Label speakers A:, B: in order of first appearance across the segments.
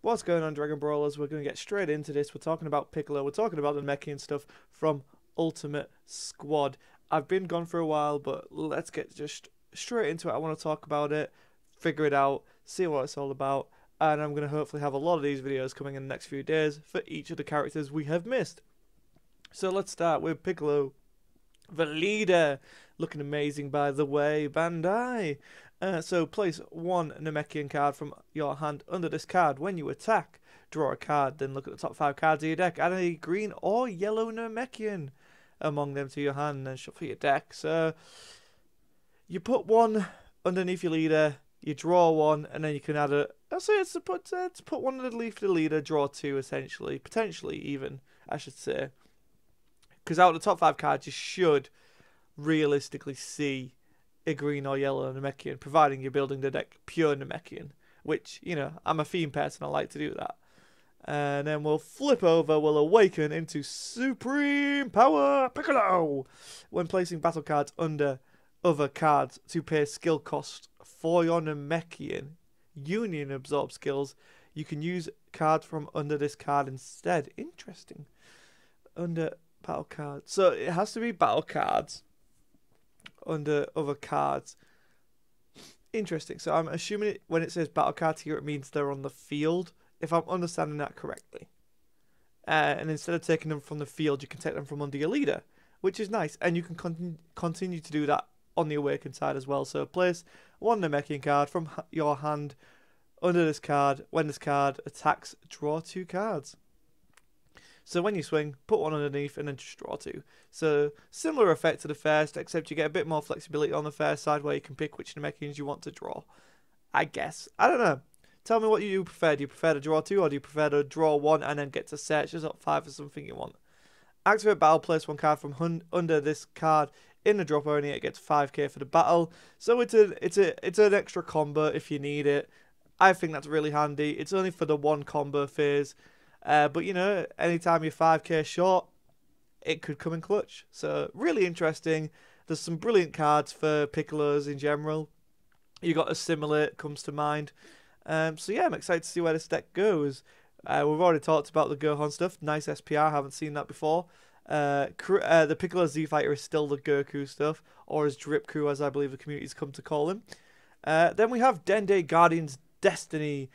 A: What's going on, Dragon Brawlers? We're going to get straight into this. We're talking about Piccolo. We're talking about the Namekian stuff from Ultimate Squad. I've been gone for a while, but let's get just straight into it. I want to talk about it, figure it out, see what it's all about, and I'm going to hopefully have a lot of these videos coming in the next few days for each of the characters we have missed. So let's start with Piccolo, the leader. Looking amazing, by the way, Bandai. So place one Namekian card from your hand under this card. When you attack, draw a card, then look at the top 5 cards of your deck. Add a green or yellow Namekian among them to your hand, and then shuffle your deck. So you put one underneath your leader, you draw one, and then you can add a... I'll say it's to put one underneath the leader, draw 2 essentially. Potentially even, I should say. Because out of the top 5 cards, you should realistically see a green or yellow Namekian, providing you're building the deck pure Namekian, which, you know, I'm a theme person, I like to do that. And then we'll flip over, we'll awaken into Supreme Power Piccolo. When placing battle cards under other cards to pay skill cost for your Namekian Union Absorb skills, you can use cards from under this card instead. Interesting. Under battle cards. So it has to be battle cards under other cards. Interesting. So I'm assuming when it says battle cards here, it means they're on the field, if I'm understanding that correctly. And instead of taking them from the field, you can take them from under your leader, which is nice. And you can continue to do that on the awakened side as well. So place one Namekian card from your hand under this card. When this card attacks, draw 2 cards. So when you swing, put one underneath and then just draw 2. So similar effect to the first, except you get a bit more flexibility on the first side where you can pick which Namekians you want to draw. I guess. I don't know. Tell me what you prefer. Do you prefer to draw 2 or do you prefer to draw 1 and then get to search the top 5 for something you want? Activate battle, place 1 card from under this card in the drop area. It gets 5k for the battle. So it's an extra combo if you need it. I think that's really handy. It's only for the 1 combo phase. But, you know, anytime you're 5k short, it could come in clutch. So, really interesting. There's some brilliant cards for Piccolos in general. You got Assimilate, comes to mind. So, yeah, I'm excited to see where this deck goes. We've already talked about the Gohan stuff. Nice SPR, haven't seen that before. The Piccolo Z-Fighter is still the Goku stuff, or as Drip Crew, as I believe the community's come to call him. Then we have Dendr Guardian's Destiny.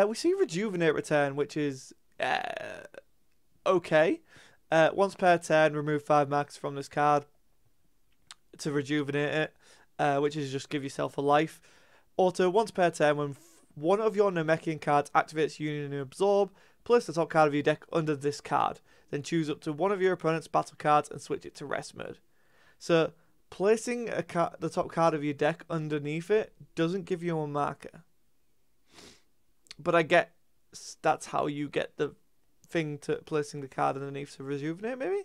A: We see Rejuvenate return, which is... okay. Once per turn, remove 5 marks from this card to rejuvenate it, which is just give yourself a life. Auto, once per turn, when one of your Namekian cards activates Union and Absorb, place the top card of your deck under this card. Then choose up to one of your opponent's battle cards and switch it to rest mode. So, placing the top card of your deck underneath it doesn't give you a marker. But I get... that's how you get the thing to placing the card underneath to rejuvenate, maybe?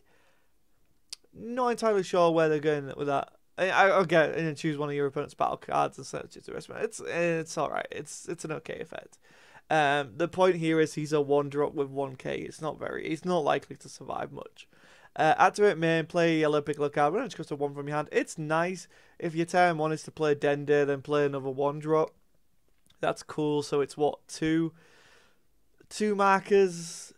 A: Not entirely sure where they're going with that. I'll get and then choose one of your opponent's battle cards and search it to rest. It's alright. It's an okay effect. The point here is he's a 1-drop with 1k. He's not likely to survive much. Activate main, play a yellow Piccolo card. When it costs a 1 from your hand, it's nice. If your turn 1 is to play Dendr, then play another 1-drop. That's cool. So it's what, 2 markers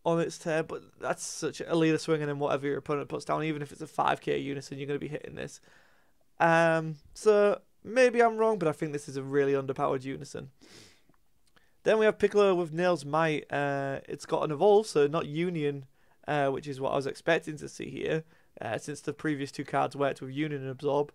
A: on its turn, but that's such a leader swing, and then whatever your opponent puts down, even if it's a 5k unison, you're going to be hitting this. So maybe I'm wrong, but I think this is a really underpowered unison. Then we have Piccolo with Nail's Might. It's got an evolve, so not Union, which is what I was expecting to see here, since the previous 2 cards worked with Union and Absorb.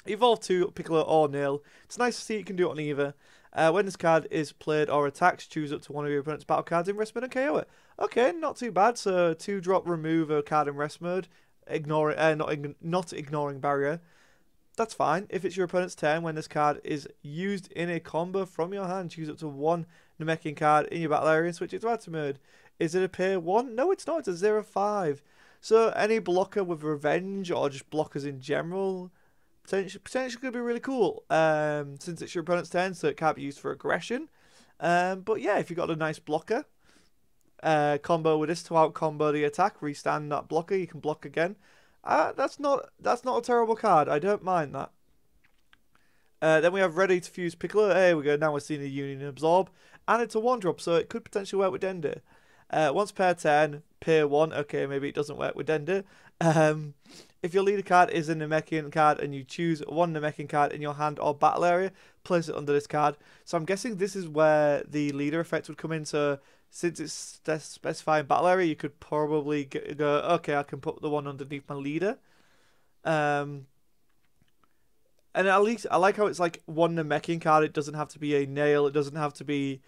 A: Evolve to Piccolo or Nail. It's nice to see you can do it on either. When this card is played or attacked, choose up to one of your opponent's battle cards in rest mode and KO it. Okay, not too bad. So 2-drop, remove a card in rest mode, not ignoring barrier. That's fine. If it's your opponent's turn, when this card is used in a combo from your hand, choose up to 1 Namekian card in your battle area and switch it to active mode. Is it a pair 1? No, it's not. It's a 0-5. So any blocker with Revenge or just blockers in general... potentially could be really cool, since it's your opponent's turn, so it can't be used for aggression. But yeah, if you've got a nice blocker, combo with this to out combo the attack, restand that blocker, you can block again. That's not a terrible card. I don't mind that. Then we have Ready to Fuse Piccolo. Hey, we go. Now we're seeing a Union Absorb. And it's a 1-drop, so it could potentially work with Dendr. Once per turn, pay 1. Okay, maybe it doesn't work with Dendr. If your leader card is a Namekian card and you choose one Namekian card in your hand or battle area, place it under this card. So I'm guessing this is where the leader effect would come in. So since it's specifying battle area, you could probably go, okay, I can put the one underneath my leader. And at least I like how it's like one Namekian card. It doesn't have to be a nail. It doesn't have to be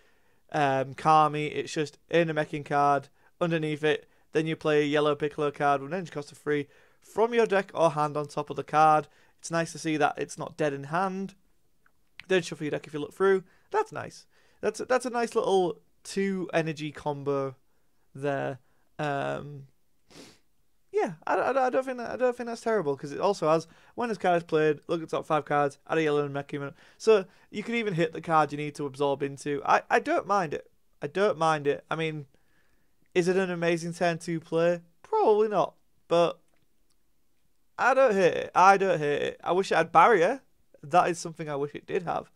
A: Kami. It's just a Namekian card underneath it. Then you play a yellow Piccolo card with an energy cost of 3 from your deck or hand on top of the card. It's nice to see that it's not dead in hand. Then shuffle your deck if you look through. That's nice. That's a nice little 2 energy combo there. Yeah, I don't think that's terrible, because it also has, when this card is played, look at the top 5 cards, add a yellow Namekian. So you can even hit the card you need to absorb into. I don't mind it. I don't mind it. I mean, is it an amazing turn to play? Probably not, but I don't hate it. I don't hate it. I wish it had barrier. That is something I wish it did have.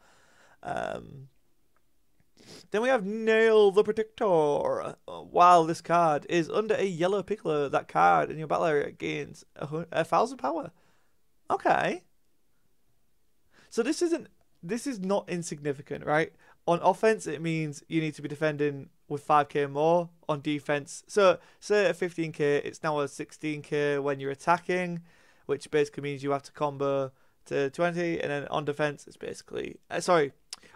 A: Then we have Nail the Predictor. While this card is under a yellow Piccolo, that card in your battle area gains 1,000 power. Okay. So this is not insignificant, right? On offense, it means you need to be defending with 5k more. On defense, so say at 15k, it's now a 16k when you're attacking, which basically means you have to combo to 20, and then on defense, it's basically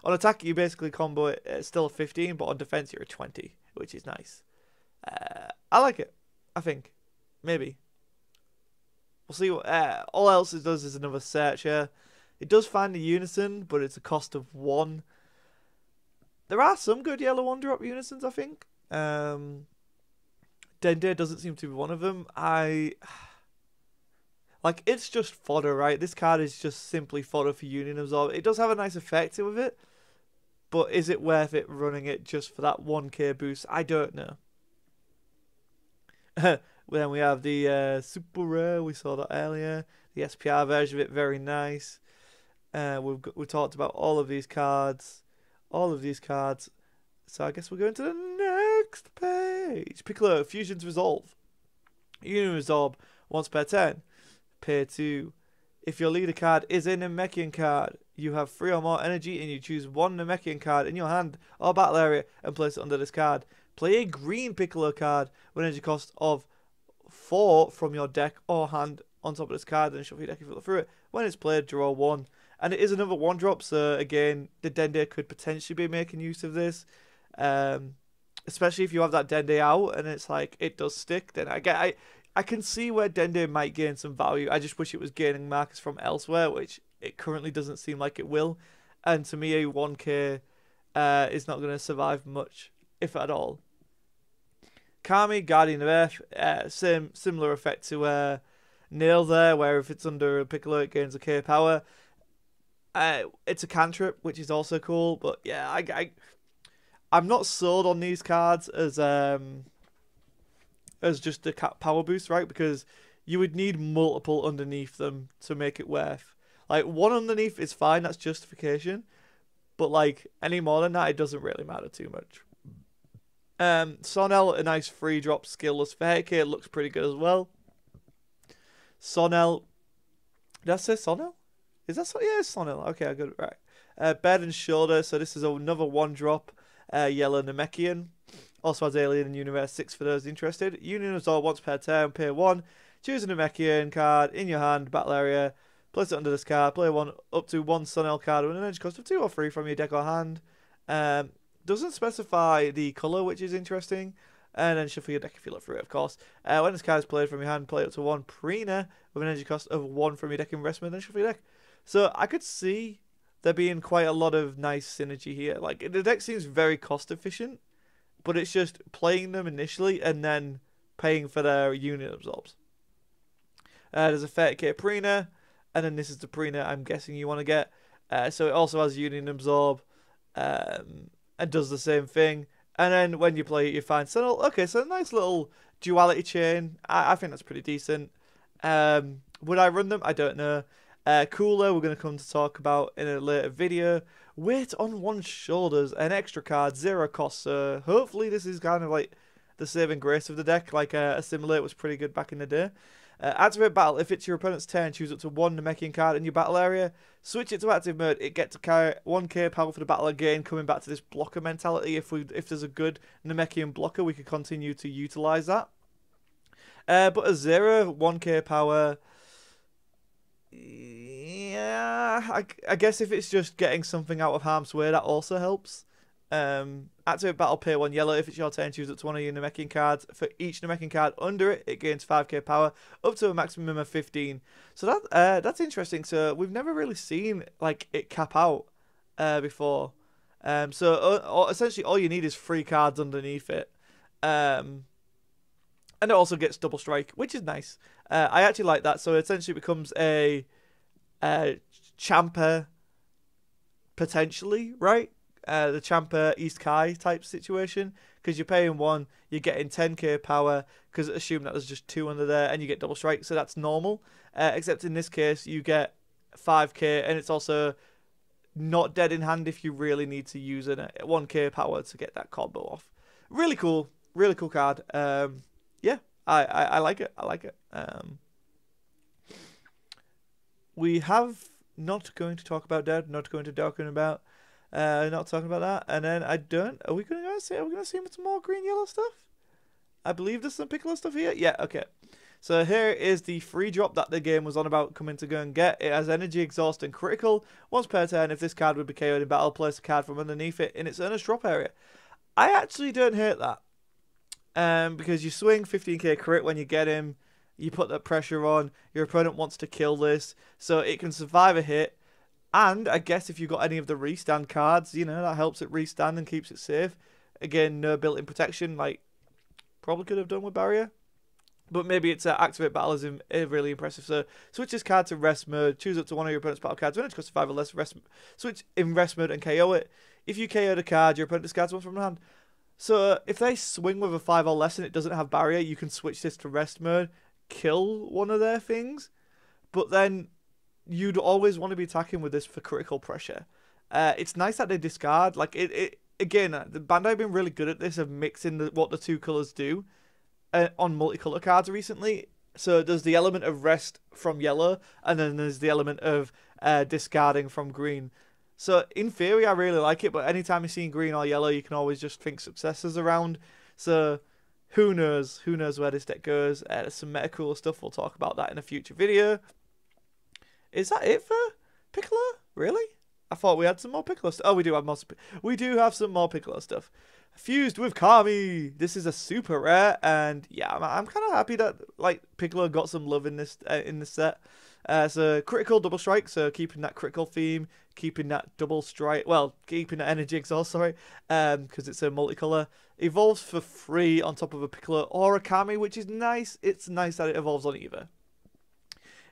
A: on attack, you basically combo it. It's still a 15, but on defense, you're a 20, which is nice. I like it. I think. Maybe. We'll see what... all else it does is another search here. It does find the Unison, but it's a cost of 1. There are some good yellow 1-drop Unisons, I think. Dendr doesn't seem to be one of them. Like, it's just fodder, right? This card is just simply fodder for Union Absorb. It does have a nice effect with it, but is it worth it running it just for that 1k boost? I don't know. Then we have the Super Rare. We saw that earlier. The SPR version of it, very nice. We talked about all of these cards. All of these cards. So I guess we're going to the next page. Piccolo, Fusion's Resolve. Union Absorb once per turn. Pay 2. If your leader card is a Namekian card, you have 3 or more energy and you choose one Namekian card in your hand or battle area and place it under this card. Play a green Piccolo card with an energy cost of 4 from your deck or hand on top of this card, and shuffle your deck if you look through it. When it's played, draw 1. And it is another 1-drop, so again, the Dendr could potentially be making use of this. Especially if you have that Dendr out and it's like, it does stick, then I can see where Dendr might gain some value. I just wish it was gaining markers from elsewhere, which it currently doesn't seem like it will. And to me, a 1k is not going to survive much, if at all. Kami, Guardian of Earth, similar effect to Nail there, where if it's under a Piccolo, it gains a k power. It's a cantrip, which is also cool, but yeah, I'm not sold on these cards as just a power boost, right? Because you would need multiple underneath them to make it worth. Like, 1 underneath is fine, that's justification. But, like, any more than that, it doesn't really matter too much. Sonnel, a nice 3-drop skillless for Heike. It looks pretty good as well. Sonnel. Did I say Sonnel? Is that Sonnel? Yeah, it's Sonnel. Okay, I got it right. Bed and Shoulder. So this is another 1-drop yellow Namekian. Also has Alien and Universe 6 for those interested. Union Absorb once per turn, pay 1. Choose a Namekian card in your hand, battle area. Place it under this card. Play up to 1 Sonnel card with an energy cost of 2 or 3 from your deck or hand. Doesn't specify the colour, which is interesting. And then shuffle your deck if you look through it, of course. When this card is played from your hand, play up to 1 Prina with an energy cost of 1 from your deck in rest mode, then shuffle your deck. So I could see there being quite a lot of nice synergy here. Like, the deck seems very cost efficient, but it's just playing them initially and then paying for their Union Absorbs. There's a 30k Prina, and then this is the Prina I'm guessing you want to get. So it also has Union Absorb, and does the same thing. And then when you play it, you find Sonnel. Okay, so a nice little duality chain. I think that's pretty decent. Would I run them? I don't know. Cooler, we're going to come to talk about in a later video. Weight on one's shoulders, an extra card, 0 cost. So hopefully this is kind of like the saving grace of the deck. Like Assimilate was pretty good back in the day. Activate battle. If it's your opponent's turn, choose up to 1 Namekian card in your battle area. Switch it to active mode. It gets to carry 1k power for the battle again. Coming back to this blocker mentality. If there's a good Namekian blocker, we could continue to utilize that. But a 0, 1k power. Yeah, I guess if it's just getting something out of harm's way, that also helps. Activate battle, pay 1 yellow. If it's your turn, choose up to 1 of your Namekian cards. For each Namekian card under it, it gains 5k power, up to a maximum of 15. So that's interesting. So we've never really seen like it cap out before. So essentially all you need is 3 cards underneath it. And it also gets double strike, which is nice. I actually like that. So it essentially becomes a Champer, potentially, right? The Champer East Kai type situation. Because you're paying 1, you're getting 10k power. Because assume that there's just 2 under there, and you get double strike. So that's normal. Except in this case, you get 5k, and it's also not dead in hand if you really need to use a 1k power to get that combo off. Really cool card. Yeah, I like it. I like it. We have not going to talk about that. Not going to talking about. Not talking about that. And then I don't. Are we going to see? Are we going to see some more green yellow stuff? I believe there's some Piccolo stuff here. Yeah. Okay. So here is the free drop that the game was on about coming to go and get. It has energy, exhaust, and critical. Once per turn, if this card would be KO'd in battle, place a card from underneath it in its owner's drop area. I actually don't hate that. Because you swing 15k crit when you get him, you put that pressure on, your opponent wants to kill this, so it can survive a hit, and I guess if you've got any of the restand cards, you know, that helps it restand and keeps it safe. Again, no built-in protection, like, probably could have done with barrier, but maybe it's activate battle is really impressive. So switch this card to rest mode, choose up to 1 of your opponent's battle cards, when it costs 5 or less, switch in rest mode and KO it. If you KO the card, your opponent discards 1 from the hand. So if they swing with a 5 or less and it doesn't have barrier, you can switch this to rest mode, kill one of their things. But then you'd always want to be attacking with this for critical pressure. It's nice that they discard. Like again, the Bandai have been really good at this of mixing what the 2 colors do on multicolor cards recently. So there's the element of rest from yellow, and then there's the element of discarding from green. So, in theory, I really like it, but anytime you're seeing green or yellow, you can always just think successors around. So, who knows? Who knows where this deck goes? There's some meta cool stuff. We'll talk about that in a future video. Is that it for Piccolo? Really? I thought we had some more Piccolo stuff. Oh, we do have more. We do have some more Piccolo stuff. Fused with Kami. This is a super rare, and yeah, I'm kind of happy that like Piccolo got some love in this set. So critical double strike, so keeping that critical theme, keeping that double strike, well, keeping that energy exhaust, sorry, because it's a multicolor. Evolves for free on top of a Piccolo or a Kami, which is nice. It's nice that it evolves on either.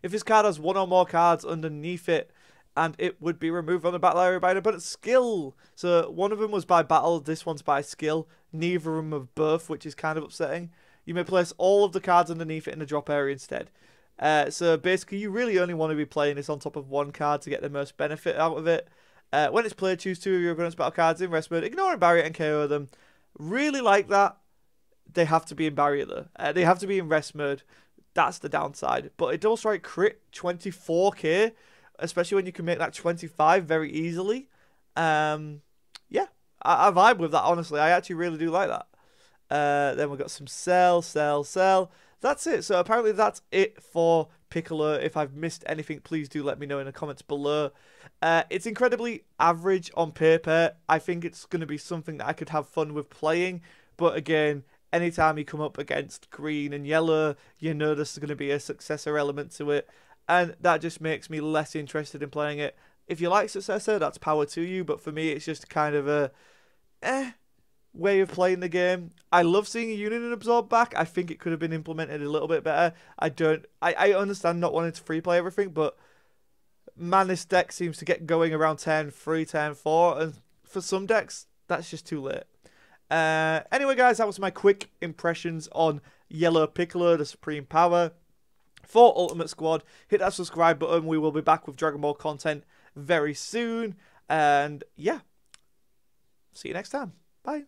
A: If this card has 1 or more cards underneath it, and it would be removed from the battle area by an opponent's skill. So one of them was by battle, this one's by skill. Neither of them have both, which is kind of upsetting. You may place all of the cards underneath it in the drop area instead. So basically, you really only want to be playing this on top of 1 card to get the most benefit out of it. When it's played, choose 2 of your opponent's battle cards in rest mode, ignoring barrier and KO them. Really like that. They have to be in barrier though. They have to be in rest mode. That's the downside. But it does strike crit 24k, especially when you can make that 25 very easily. Yeah, I vibe with that, honestly. I actually really do like that. Then we've got some sell. That's it. So apparently that's it for Piccolo. If I've missed anything, please do let me know in the comments below. It's incredibly average on paper. I think it's going to be something that I could have fun with playing. But again, anytime you come up against green and yellow, you know there's going to be a successor element to it. And that just makes me less interested in playing it. If you like successor, that's power to you. But for me, it's just kind of a way of playing the game. I love seeing a Union and Absorb back. I think it could have been implemented a little bit better. I understand not wanting to free play everything, but man, this deck seems to get going around turn 3, turn 4, and for some decks, that's just too late. Anyway, guys, that was my quick impressions on Yellow Piccolo, the Supreme Power. for Ultimate Squad. Hit that subscribe button. We will be back with Dragon Ball content very soon. And yeah, see you next time. Bye.